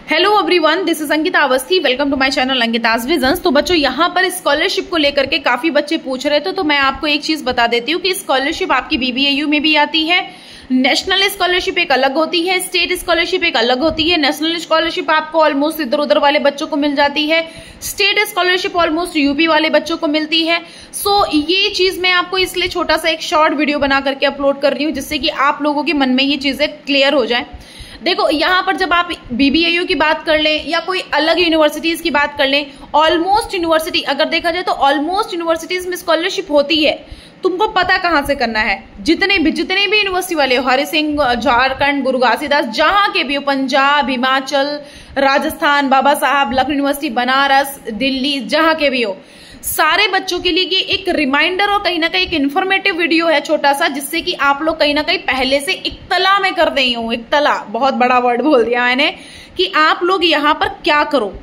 Hello everyone, this is Ankita Awasthi. Welcome to my channel Ankita's visions. तो बच्चों, यहाँ पर स्कॉलरशिप को लेकर के काफी बच्चे पूछ रहे थे, तो मैं आपको एक चीज बता देती हूँ कि स्कॉलरशिप आपकी बीबीएयू में भी आती है। नेशनल स्कॉलरशिप एक अलग होती है, स्टेट स्कॉलरशिप एक अलग होती है। नेशनल स्कॉलरशिप आपको ऑलमोस्ट इधर उधर वाले बच्चों को मिल जाती है, स्टेट स्कॉलरशिप ऑलमोस्ट यूपी वाले बच्चों को मिलती है। सो ये चीज मैं आपको इसलिए छोटा सा एक शॉर्ट वीडियो बना करके अपलोड कर रही हूँ, जिससे कि आप लोगों के मन में ये चीजें क्लियर हो जाए। देखो, यहाँ पर जब आप बीबीएयू की बात कर लें या कोई अलग यूनिवर्सिटीज की बात कर लें, ऑलमोस्ट यूनिवर्सिटी अगर देखा जाए तो ऑलमोस्ट यूनिवर्सिटीज में स्कॉलरशिप होती है। तुमको पता कहाँ से करना है। जितने भी यूनिवर्सिटी वाले हो, हरि सिंह, झारखंड, गुरु घासीदास, जहां के भी हो, पंजाब, हिमाचल, राजस्थान, बाबा साहब, लखनऊ यूनिवर्सिटी, बनारस, दिल्ली, जहां के भी हो, सारे बच्चों के लिए ये एक रिमाइंडर और कहीं ना कहीं एक इन्फॉर्मेटिव वीडियो है छोटा सा, जिससे कि आप लोग कहीं ना कहीं पहले से इत्तला में कर रही हूँ। इत्तला बहुत बड़ा वर्ड बोल दिया मैंने, कि आप लोग यहाँ पर क्या करो।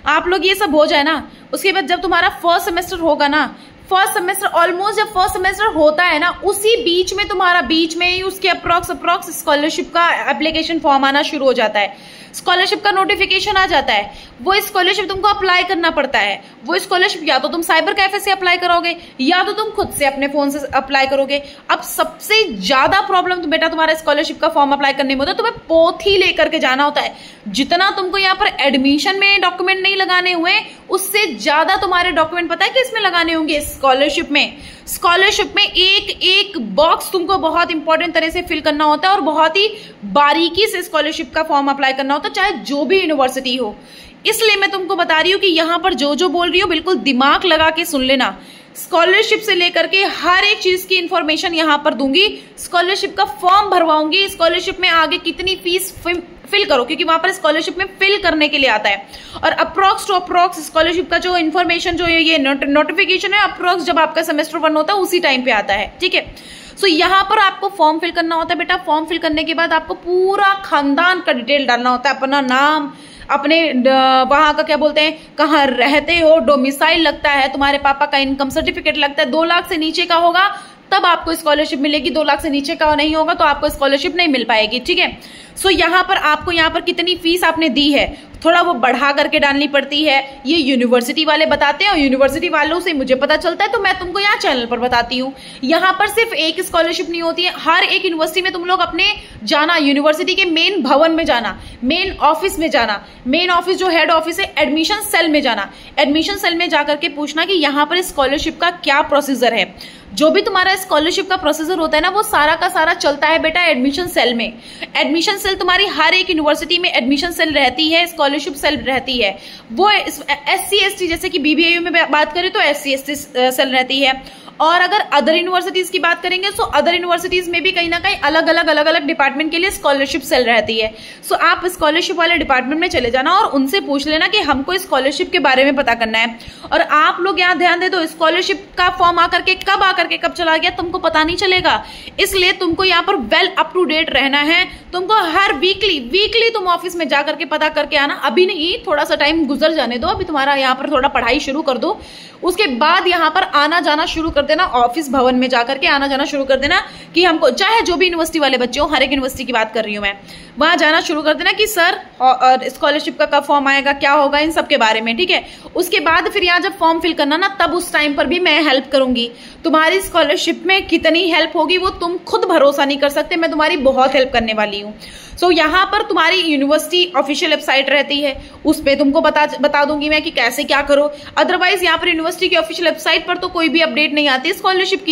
आप लोग ये सब हो जाए ना, उसके बाद जब तुम्हारा फर्स्ट सेमेस्टर होगा ना, फर्स्ट सेमेस्टर ऑलमोस्ट जब फर्स्ट सेमेस्टर होता है ना, उसी बीच में तुम्हारा बीच में ही उसके अप्रॉक्स स्कॉलरशिप का एप्लीकेशन फॉर्म आना शुरू हो जाता है, स्कॉलरशिप का नोटिफिकेशन आ जाता है। वो स्कॉलरशिप तुमको अप्लाई करना पड़ता है। वो स्कॉलरशिप या तो तुम साइबर कैफे से अप्लाई करोगे या तो तुम खुद से अपने फोन से अप्लाई करोगे। अब सबसे ज्यादा प्रॉब्लम तो बेटा तुम्हारा स्कॉलरशिप का फॉर्म अप्लाई करने में होता है, तुम्हें पोथी लेकर के जाना होता है। जितना तुमको यहाँ पर एडमिशन में डॉक्यूमेंट नहीं लगाने हुए, उससे ज्यादा तुम्हारे डॉक्यूमेंट पता है कि इसमें लगाने होंगे स्कॉलरशिप में। स्कॉलरशिप में एक एक बॉक्स तुमको बहुत इंपॉर्टेंट तरह से फिल करना होता है और बहुत ही बारीकी से स्कॉलरशिप का फॉर्म अप्लाई करना होता है, चाहे जो भी यूनिवर्सिटी हो। इसलिए मैं तुमको बता रही हूँ कि यहाँ पर जो बोल रही हूँ बिल्कुल दिमाग लगा के सुन लेना। स्कॉलरशिप से लेकर के हर एक चीज की इंफॉर्मेशन यहाँ पर दूंगी। स्कॉलरशिप का फॉर्म भरवाऊंगी, स्कॉलरशिप में आगे कितनी फीस फिल करो, क्योंकि वहां पर स्कॉलरशिप में फिल करने के लिए आता है। और अप्रॉक्स टू अप्रॉक्स स्कॉलरशिप का जो इन्फॉर्मेशन जो ये नोटिफिकेशन है, अप्रॉक्स जब आपका सेमेस्टर 1 होता है उसी टाइम पे आता है। ठीक है, सो यहाँ पर आपको फॉर्म फिल करना होता है बेटा। फॉर्म फिल करने के बाद आपको पूरा खानदान का डिटेल डालना होता है, अपना नाम, अपने वहां का क्या बोलते हैं, कहाँ रहते हो, डोमिसाइल लगता है, तुम्हारे पापा का इनकम सर्टिफिकेट लगता है। 2 लाख से नीचे का होगा तब आपको स्कॉलरशिप मिलेगी, 2 लाख से नीचे का नहीं होगा तो आपको स्कॉलरशिप नहीं मिल पाएगी। ठीक है, सो यहाँ पर आपको यहाँ पर कितनी फीस आपने दी है थोड़ा वो बढ़ा करके डालनी पड़ती है। ये यूनिवर्सिटी वाले बताते हैं और यूनिवर्सिटी वालों से मुझे पता चलता है, तो मैं तुमको यहाँ चैनल पर बताती हूँ। यहाँ पर सिर्फ एक स्कॉलरशिप नहीं होती है, हर एक यूनिवर्सिटी में तुम लोग अपने जाना, यूनिवर्सिटी के मेन भवन में जाना, मेन ऑफिस में जाना, मेन ऑफिस जो हेड ऑफिस है, एडमिशन सेल में जाना। एडमिशन सेल में जाकर के पूछना कि यहाँ पर स्कॉलरशिप का क्या प्रोसीजर है। जो भी तुम्हारा स्कॉलरशिप का प्रोसीजर होता है ना, वो सारा का सारा चलता है बेटा एडमिशन सेल में। एडमिशन सेल तुम्हारी हर एक यूनिवर्सिटी में एडमिशन सेल रहती है, स्कॉलरशिप सेल रहती है। वो SC ST जैसे कि बीबीएयू में बात करें तो SC ST सेल रहती है। और अगर अदर यूनिवर्सिटीज की बात करेंगे तो अदर यूनिवर्सिटीज में भी कहीं ना कहीं अलग अलग डिपार्टमेंट के लिए स्कॉलरशिप सेल रहती है। सो आप स्कॉलरशिप वाले डिपार्टमेंट में चले जाना और उनसे पूछ लेना कि हमको स्कॉलरशिप के बारे में पता करना है। और आप लोग यहाँ ध्यान दे दो, स्कॉलरशिप का फॉर्म आकर के कब चला गया तुमको पता नहीं चलेगा। इसलिए तुमको यहाँ पर वेल अप टू डेट रहना है। तुमको हर वीकली तुम ऑफिस में जाकर के पता करके आना। अभी नहीं, थोड़ा सा टाइम गुजर जाने दो, अभी तुम्हारा यहाँ पर थोड़ा पढ़ाई शुरू कर दो, उसके बाद यहाँ पर आना जाना शुरू कर देना। ऑफिस भवन में जाकर के आना जाना शुरू कर देना कि हमको, चाहे जो भी यूनिवर्सिटी वाले बच्चे हो, हर एक यूनिवर्सिटी की बात कर रही हूँ मैं, वहां जाना शुरू कर देना कि सर स्कॉलरशिप का कब फॉर्म आएगा, क्या होगा, इन सब के बारे में। ठीक है, उसके बाद फिर यहाँ जब फॉर्म फिल करना ना, तब उस टाइम पर भी मैं हेल्प करूंगी। तुम्हारी स्कॉलरशिप में कितनी हेल्प होगी वो तुम खुद भरोसा नहीं कर सकते, मैं तुम्हारी बहुत हेल्प करने वाली हूँ। सो यहाँ पर तुम्हारी यूनिवर्सिटी ऑफिशियल वेबसाइट रहती है, उस पर तुमको बता दूंगी मैं कि कैसे क्या करो। अदरवाइज यहाँ पर यूनिवर्सिटी की ऑफिशियल वेबसाइट पर तो कोई भी अपडेट नहीं आती स्कॉलरशिप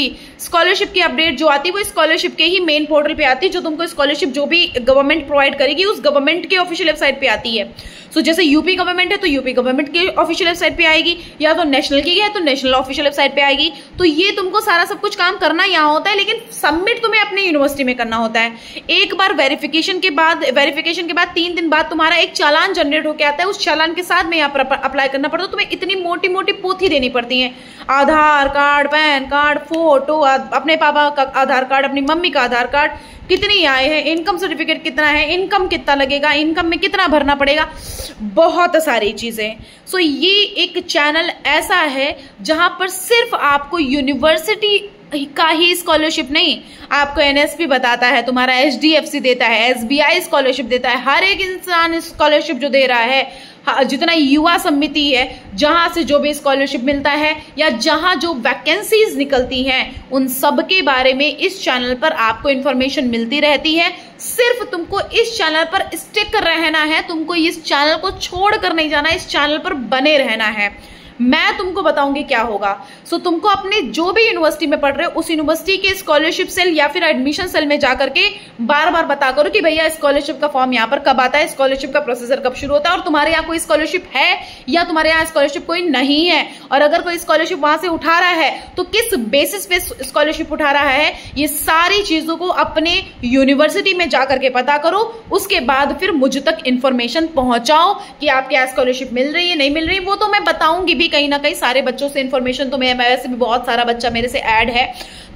की अपडेट जो आती है वो स्कॉलरशिप के ही मेन पोर्टल पे आती है, जो तुमको स्कॉलरशिप जो भी गवर्नमेंट प्रोवाइड करेगी उस गवर्नमेंट के ऑफिशियल वेबसाइट पे आती है। सो जैसे यूपी गवर्नमेंट है तो यूपी गवर्नमेंट के ऑफिशियल वेबसाइट पे आएगी, या तो नेशनल की है तो नेशनल ऑफिशियल वेबसाइट पे आएगी। तो ये तुमको सारा सब कुछ काम करना यहाँ होता है, लेकिन सबमिट तुम्हें अपनी यूनिवर्सिटी में करना होता है। एक बार वेरिफिकेशन के बाद 3 दिन बाद तुम्हारा एक चालान जनरेट होकर आता है। उस चालान के साथ में यहाँ पर अप्लाई करना पड़ता है। तुम्हें इतनी मोटी मोटी पोथी देनी पड़ती है, आधार कार्ड, पैन कार्ड, फोटो, अपने पापा का आधार कार्ड, अपनी मम्मी का आधार कार्ड, कितनी आय है, इनकम सर्टिफिकेट कितना है, इनकम कितना लगेगा, इनकम में कितना भरना पड़ेगा, बहुत सारी चीजें। सो ये एक चैनल ऐसा है जहां पर सिर्फ आपको यूनिवर्सिटी का ही स्कॉलरशिप नहीं, आपको एनएसपी बताता है, तुम्हारा एचडीएफसी देता है, एसबीआई स्कॉलरशिप देता है, हर एक इंसान स्कॉलरशिप जो दे रहा है, जितना युवा समिति है जहां से जो भी स्कॉलरशिप मिलता है या जहां जो वैकेंसीज निकलती हैं, उन सब के बारे में इस चैनल पर आपको इंफॉर्मेशन मिलती रहती है। सिर्फ तुमको इस चैनल पर स्टिक रहना है, तुमको इस चैनल को छोड़ कर नहीं जाना, इस चैनल पर बने रहना है। मैं तुमको बताऊंगी क्या होगा। सो तुमको अपने जो भी यूनिवर्सिटी में पढ़ रहे हो उस यूनिवर्सिटी के स्कॉलरशिप सेल या फिर एडमिशन सेल में जाकर के बार बार बता करो कि भैया स्कॉलरशिप का फॉर्म यहाँ पर कब आता है, स्कॉलरशिप का प्रोसीजर कब शुरू होता है, और तुम्हारे यहाँ कोई स्कॉलरशिप है या तुम्हारे यहाँ स्कॉलरशिप कोई नहीं है, और अगर कोई स्कॉलरशिप वहां से उठा रहा है तो किस बेसिस पे स्कॉलरशिप उठा रहा है। ये सारी चीजों को अपने यूनिवर्सिटी में जाकर के पता करो, उसके बाद फिर मुझ तक इंफॉर्मेशन पहुंचाओ कि आपके यहाँ स्कॉलरशिप मिल रही है नहीं मिल रही। वो तो मैं बताऊंगी भी कहीं ना कहीं, सारे बच्चों से इन्फॉर्मेशन तो मैं वैसे भी बहुत सारा बच्चा मेरे से ऐड है,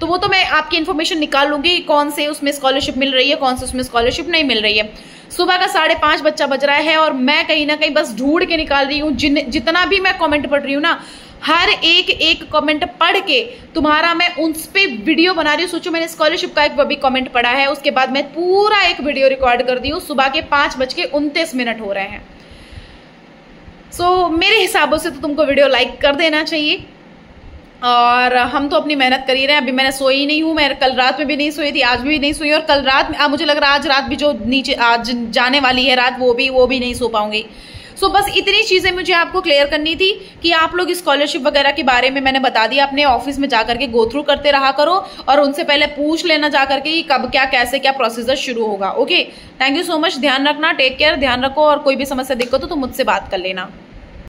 तो वो तो मैं आपकी इन्फॉर्मेशन निकाल लूंगी कौन से उसमें स्कॉलरशिप मिल रही है, कौन से उसमें स्कॉलरशिप नहीं मिल रही है। सुबह का 5:30 बच्चा बज रहा है और मैं कहीं ना कहीं बस ढूंढ के निकाल रही हूँ। जितना भी मैं कमेंट पढ़ रही हूँ ना, हर एक कमेंट पढ़ के तुम्हारा मैं उस पे वीडियो बना रही हूँ। सोचो मैंने स्कॉलरशिप का एक भी कमेंट पढ़ा है, उसके बाद मैं पूरा एक वीडियो रिकॉर्ड कर दी हूँ। सुबह के 5:29 हो रहे हैं। मेरे हिसाबों से तो तुमको वीडियो लाइक कर देना चाहिए, और हम तो अपनी मेहनत कर ही रहे हैं। अभी मैंने सोई नहीं हूँ, मैं कल रात में भी नहीं सोई थी, आज भी नहीं सोई, और कल रात में मुझे लग रहा है आज रात भी जो नीचे आज जाने वाली है रात, वो भी नहीं सो पाऊंगी। बस इतनी चीजें मुझे आपको क्लियर करनी थी कि आप लोग स्कॉलरशिप वगैरह के बारे में मैंने बता दिया। अपने ऑफिस में जाकर के गो थ्रू करते रहा करो, और उनसे पहले पूछ लेना जाकर के कब क्या कैसे क्या प्रोसीजर शुरू होगा। Okay, thank you so much, ध्यान रखना, टेक केयर, ध्यान रखो, और कोई भी समस्या दिक्कत हो तो मुझसे बात कर लेना।